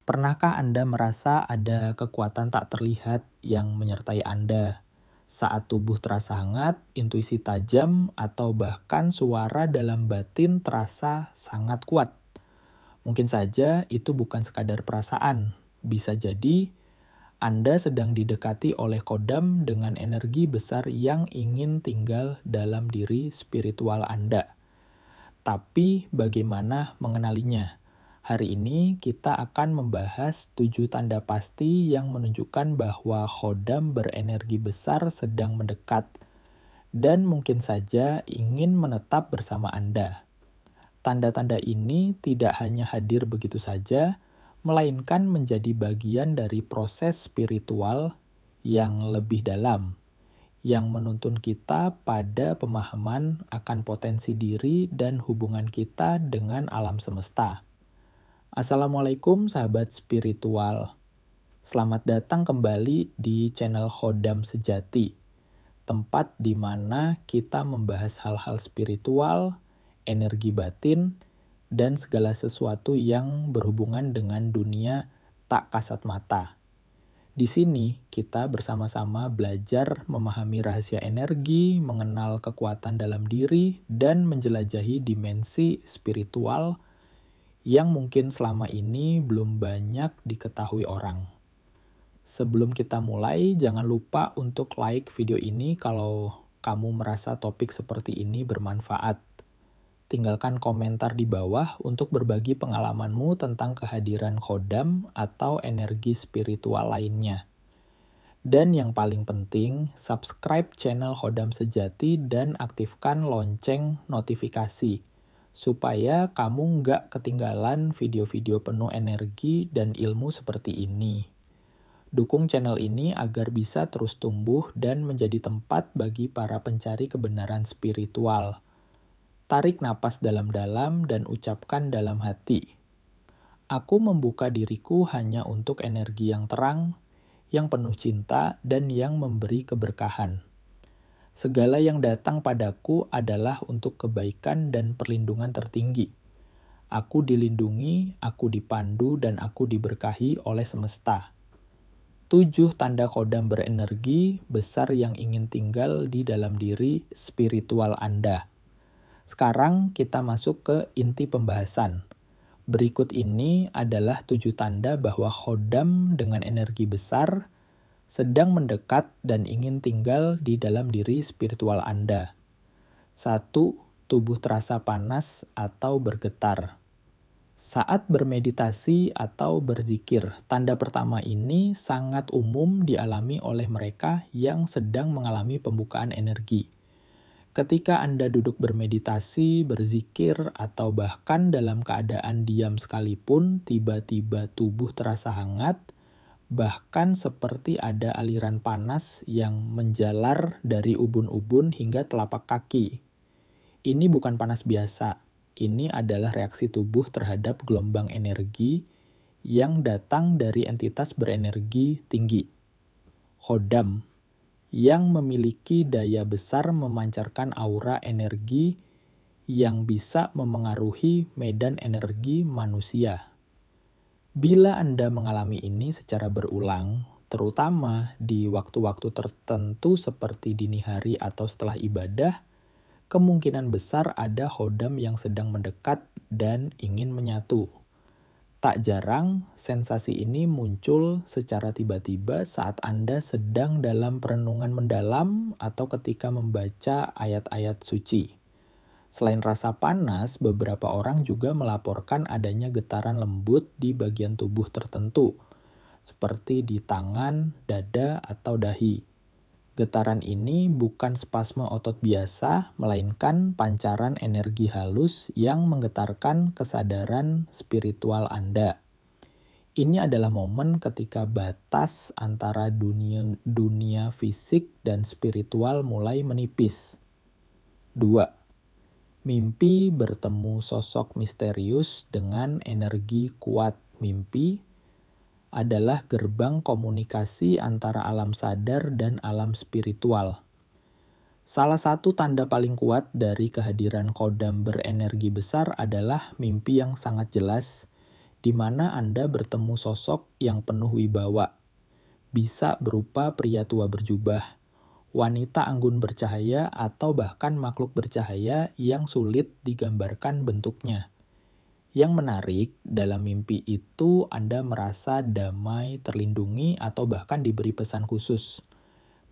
Pernahkah Anda merasa ada kekuatan tak terlihat yang menyertai Anda? Saat tubuh terasa hangat, intuisi tajam, atau bahkan suara dalam batin terasa sangat kuat. Mungkin saja itu bukan sekadar perasaan. Bisa jadi Anda sedang didekati oleh kodam dengan energi besar yang ingin tinggal dalam diri spiritual Anda. Tapi bagaimana mengenalinya? Hari ini kita akan membahas 7 tanda pasti yang menunjukkan bahwa khodam berenergi besar sedang mendekat dan mungkin saja ingin menetap bersama Anda. Tanda-tanda ini tidak hanya hadir begitu saja, melainkan menjadi bagian dari proses spiritual yang lebih dalam, yang menuntun kita pada pemahaman akan potensi diri dan hubungan kita dengan alam semesta. Assalamualaikum sahabat spiritual. Selamat datang kembali di channel Khodam Sejati, tempat di mana kita membahas hal-hal spiritual, energi batin, dan segala sesuatu yang berhubungan dengan dunia tak kasat mata. Di sini kita bersama-sama belajar memahami rahasia energi, mengenal kekuatan dalam diri, dan menjelajahi dimensi spiritual yang mungkin selama ini belum banyak diketahui orang. Sebelum kita mulai, jangan lupa untuk like video ini kalau kamu merasa topik seperti ini bermanfaat. Tinggalkan komentar di bawah untuk berbagi pengalamanmu tentang kehadiran khodam atau energi spiritual lainnya. Dan yang paling penting, subscribe channel Khodam Sejati dan aktifkan lonceng notifikasi, supaya kamu nggak ketinggalan video-video penuh energi dan ilmu seperti ini. Dukung channel ini agar bisa terus tumbuh dan menjadi tempat bagi para pencari kebenaran spiritual. Tarik napas dalam-dalam dan ucapkan dalam hati, aku membuka diriku hanya untuk energi yang terang, yang penuh cinta, dan yang memberi keberkahan. Segala yang datang padaku adalah untuk kebaikan dan perlindungan tertinggi. Aku dilindungi, aku dipandu, dan aku diberkahi oleh semesta. 7 tanda khodam berenergi besar yang ingin tinggal di dalam diri spiritual Anda. Sekarang kita masuk ke inti pembahasan. Berikut ini adalah 7 tanda bahwa khodam dengan energi besar sedang mendekat dan ingin tinggal di dalam diri spiritual Anda. 1. Tubuh terasa panas atau bergetar. Saat bermeditasi atau berzikir, tanda pertama ini sangat umum dialami oleh mereka yang sedang mengalami pembukaan energi. Ketika Anda duduk bermeditasi, berzikir, atau bahkan dalam keadaan diam sekalipun, tiba-tiba tubuh terasa hangat, bahkan seperti ada aliran panas yang menjalar dari ubun-ubun hingga telapak kaki. Ini bukan panas biasa, ini adalah reaksi tubuh terhadap gelombang energi yang datang dari entitas berenergi tinggi. Khodam yang memiliki daya besar memancarkan aura energi yang bisa memengaruhi medan energi manusia. Bila Anda mengalami ini secara berulang, terutama di waktu-waktu tertentu seperti dini hari atau setelah ibadah, kemungkinan besar ada khodam yang sedang mendekat dan ingin menyatu. Tak jarang, sensasi ini muncul secara tiba-tiba saat Anda sedang dalam perenungan mendalam atau ketika membaca ayat-ayat suci. Selain rasa panas, beberapa orang juga melaporkan adanya getaran lembut di bagian tubuh tertentu, seperti di tangan, dada, atau dahi. Getaran ini bukan spasme otot biasa, melainkan pancaran energi halus yang menggetarkan kesadaran spiritual Anda. Ini adalah momen ketika batas antara dunia fisik dan spiritual mulai menipis. 2. Mimpi bertemu sosok misterius dengan energi kuat. Mimpi adalah gerbang komunikasi antara alam sadar dan alam spiritual. Salah satu tanda paling kuat dari kehadiran khodam berenergi besar adalah mimpi yang sangat jelas, di mana Anda bertemu sosok yang penuh wibawa. Bisa berupa pria tua berjubah, wanita anggun bercahaya, atau bahkan makhluk bercahaya yang sulit digambarkan bentuknya. Yang menarik, dalam mimpi itu Anda merasa damai, terlindungi, atau bahkan diberi pesan khusus.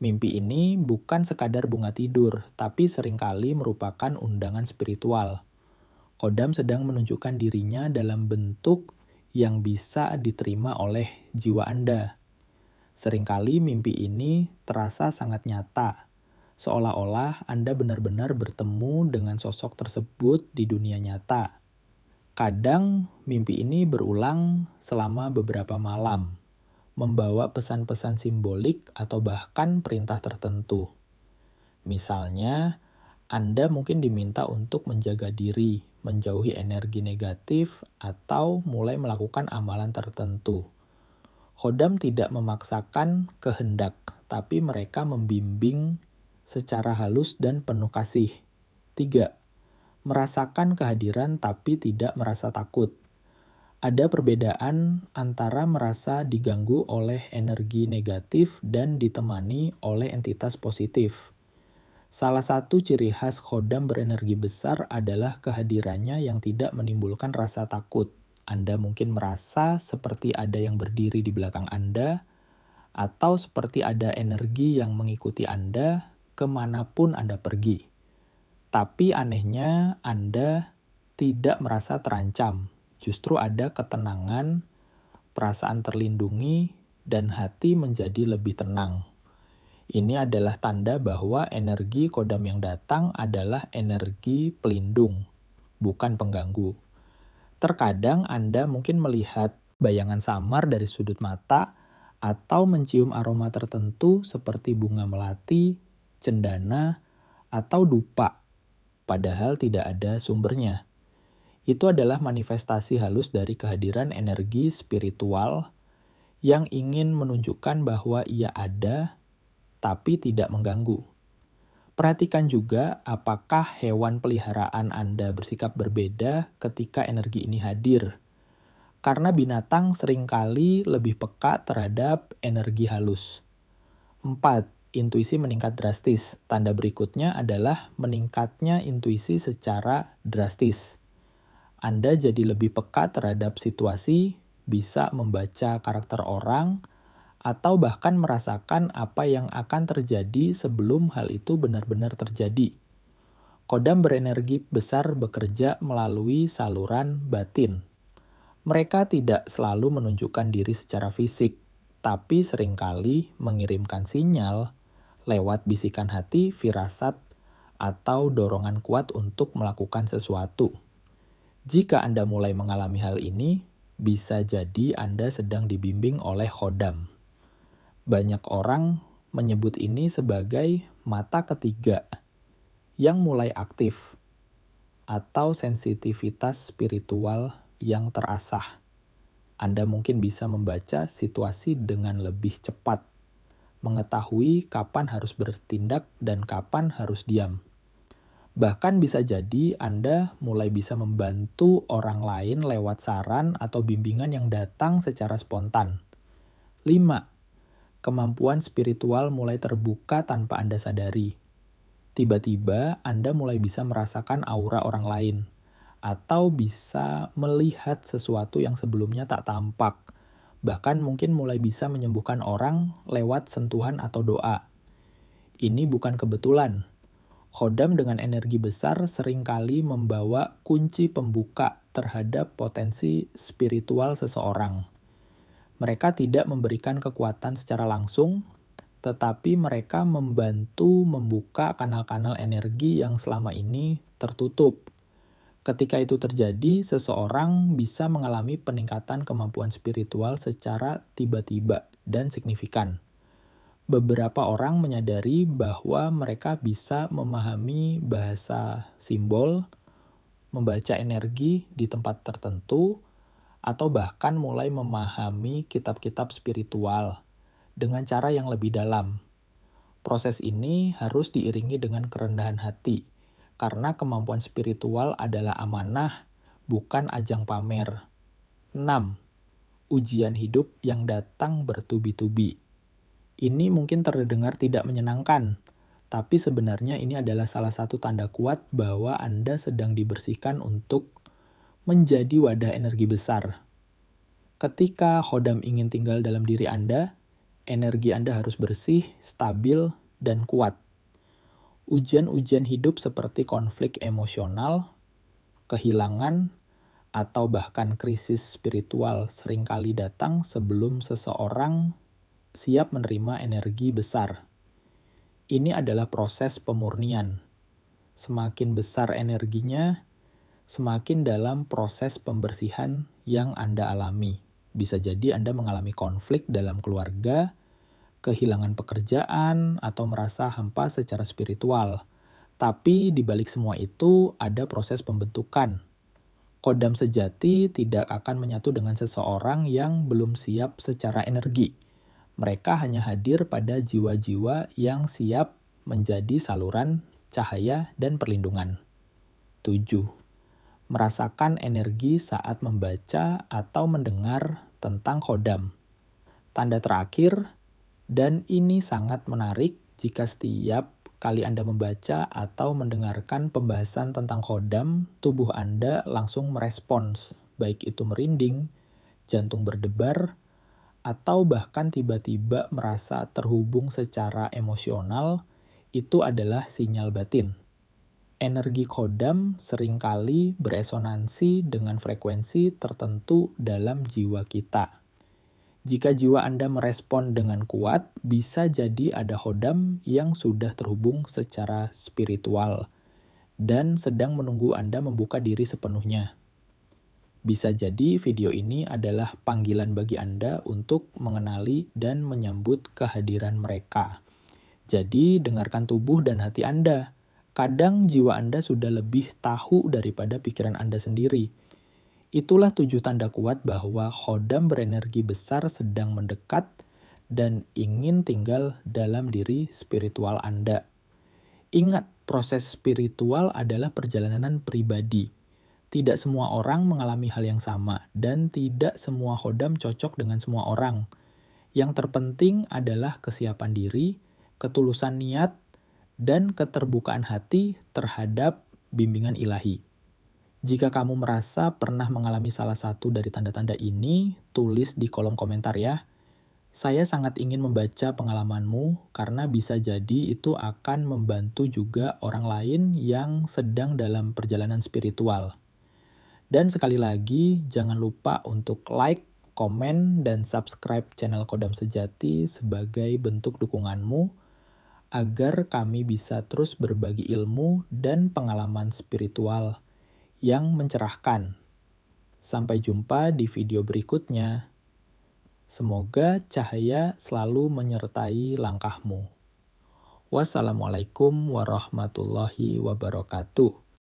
Mimpi ini bukan sekadar bunga tidur, tapi seringkali merupakan undangan spiritual. Kodam sedang menunjukkan dirinya dalam bentuk yang bisa diterima oleh jiwa Anda. Seringkali mimpi ini terasa sangat nyata, seolah-olah Anda benar-benar bertemu dengan sosok tersebut di dunia nyata. Kadang mimpi ini berulang selama beberapa malam, membawa pesan-pesan simbolik atau bahkan perintah tertentu. Misalnya, Anda mungkin diminta untuk menjaga diri, menjauhi energi negatif, atau mulai melakukan amalan tertentu. Khodam tidak memaksakan kehendak, tapi mereka membimbing secara halus dan penuh kasih. 3. Merasakan kehadiran tapi tidak merasa takut. Ada perbedaan antara merasa diganggu oleh energi negatif dan ditemani oleh entitas positif. Salah satu ciri khas khodam berenergi besar adalah kehadirannya yang tidak menimbulkan rasa takut. Anda mungkin merasa seperti ada yang berdiri di belakang Anda, atau seperti ada energi yang mengikuti Anda kemanapun Anda pergi. Tapi anehnya, Anda tidak merasa terancam. Justru ada ketenangan, perasaan terlindungi, dan hati menjadi lebih tenang. Ini adalah tanda bahwa energi kodam yang datang adalah energi pelindung, bukan pengganggu. Terkadang Anda mungkin melihat bayangan samar dari sudut mata atau mencium aroma tertentu seperti bunga melati, cendana, atau dupa, padahal tidak ada sumbernya. Itu adalah manifestasi halus dari kehadiran energi spiritual yang ingin menunjukkan bahwa ia ada, tapi tidak mengganggu. Perhatikan juga apakah hewan peliharaan Anda bersikap berbeda ketika energi ini hadir. Karena binatang seringkali lebih peka terhadap energi halus. 4. Intuisi meningkat drastis. Tanda berikutnya adalah meningkatnya intuisi secara drastis. Anda jadi lebih peka terhadap situasi, bisa membaca karakter orang, atau bahkan merasakan apa yang akan terjadi sebelum hal itu benar-benar terjadi. Kodam berenergi besar bekerja melalui saluran batin. Mereka tidak selalu menunjukkan diri secara fisik, tapi seringkali mengirimkan sinyal lewat bisikan hati, firasat, atau dorongan kuat untuk melakukan sesuatu. Jika Anda mulai mengalami hal ini, bisa jadi Anda sedang dibimbing oleh khodam. Banyak orang menyebut ini sebagai mata ketiga yang mulai aktif atau sensitivitas spiritual yang terasah. Anda mungkin bisa membaca situasi dengan lebih cepat, mengetahui kapan harus bertindak dan kapan harus diam. Bahkan bisa jadi Anda mulai bisa membantu orang lain lewat saran atau bimbingan yang datang secara spontan. 5. Kemampuan spiritual mulai terbuka tanpa Anda sadari. Tiba-tiba Anda mulai bisa merasakan aura orang lain, atau bisa melihat sesuatu yang sebelumnya tak tampak. Bahkan mungkin mulai bisa menyembuhkan orang lewat sentuhan atau doa. Ini bukan kebetulan. Khodam dengan energi besar seringkali membawa kunci pembuka terhadap potensi spiritual seseorang. Mereka tidak memberikan kekuatan secara langsung, tetapi mereka membantu membuka kanal-kanal energi yang selama ini tertutup. Ketika itu terjadi, seseorang bisa mengalami peningkatan kemampuan spiritual secara tiba-tiba dan signifikan. Beberapa orang menyadari bahwa mereka bisa memahami bahasa simbol, membaca energi di tempat tertentu, atau bahkan mulai memahami kitab-kitab spiritual dengan cara yang lebih dalam. Proses ini harus diiringi dengan kerendahan hati, karena kemampuan spiritual adalah amanah, bukan ajang pamer. 6. Ujian hidup yang datang bertubi-tubi. Ini mungkin terdengar tidak menyenangkan, tapi sebenarnya ini adalah salah satu tanda kuat bahwa Anda sedang dibersihkan untuk menjadi wadah energi besar. Ketika khodam ingin tinggal dalam diri Anda, energi Anda harus bersih, stabil, dan kuat. Ujian-ujian hidup seperti konflik emosional, kehilangan, atau bahkan krisis spiritual seringkali datang sebelum seseorang siap menerima energi besar. Ini adalah proses pemurnian. Semakin besar energinya, semakin dalam proses pembersihan yang Anda alami. Bisa jadi Anda mengalami konflik dalam keluarga, kehilangan pekerjaan, atau merasa hampa secara spiritual. Tapi di balik semua itu ada proses pembentukan. Khodam sejati tidak akan menyatu dengan seseorang yang belum siap secara energi. Mereka hanya hadir pada jiwa-jiwa yang siap menjadi saluran cahaya dan perlindungan. 7. Merasakan energi saat membaca atau mendengar tentang khodam. Tanda terakhir, dan ini sangat menarik jika setiap kali Anda membaca atau mendengarkan pembahasan tentang khodam, tubuh Anda langsung merespons, baik itu merinding, jantung berdebar, atau bahkan tiba-tiba merasa terhubung secara emosional, itu adalah sinyal batin. Energi khodam seringkali beresonansi dengan frekuensi tertentu dalam jiwa kita. Jika jiwa Anda merespon dengan kuat, bisa jadi ada khodam yang sudah terhubung secara spiritual dan sedang menunggu Anda membuka diri sepenuhnya. Bisa jadi video ini adalah panggilan bagi Anda untuk mengenali dan menyambut kehadiran mereka. Jadi, dengarkan tubuh dan hati Anda. Kadang jiwa Anda sudah lebih tahu daripada pikiran Anda sendiri. Itulah 7 tanda kuat bahwa khodam berenergi besar sedang mendekat dan ingin tinggal dalam diri spiritual Anda. Ingat, proses spiritual adalah perjalanan pribadi. Tidak semua orang mengalami hal yang sama, dan tidak semua khodam cocok dengan semua orang. Yang terpenting adalah kesiapan diri, ketulusan niat, dan keterbukaan hati terhadap bimbingan ilahi. Jika kamu merasa pernah mengalami salah satu dari tanda-tanda ini, tulis di kolom komentar ya. Saya sangat ingin membaca pengalamanmu, karena bisa jadi itu akan membantu juga orang lain yang sedang dalam perjalanan spiritual. Dan sekali lagi, jangan lupa untuk like, komen, dan subscribe channel Khodam Sejati sebagai bentuk dukunganmu agar kami bisa terus berbagi ilmu dan pengalaman spiritual yang mencerahkan. Sampai jumpa di video berikutnya. Semoga cahaya selalu menyertai langkahmu. Wassalamualaikum warahmatullahi wabarakatuh.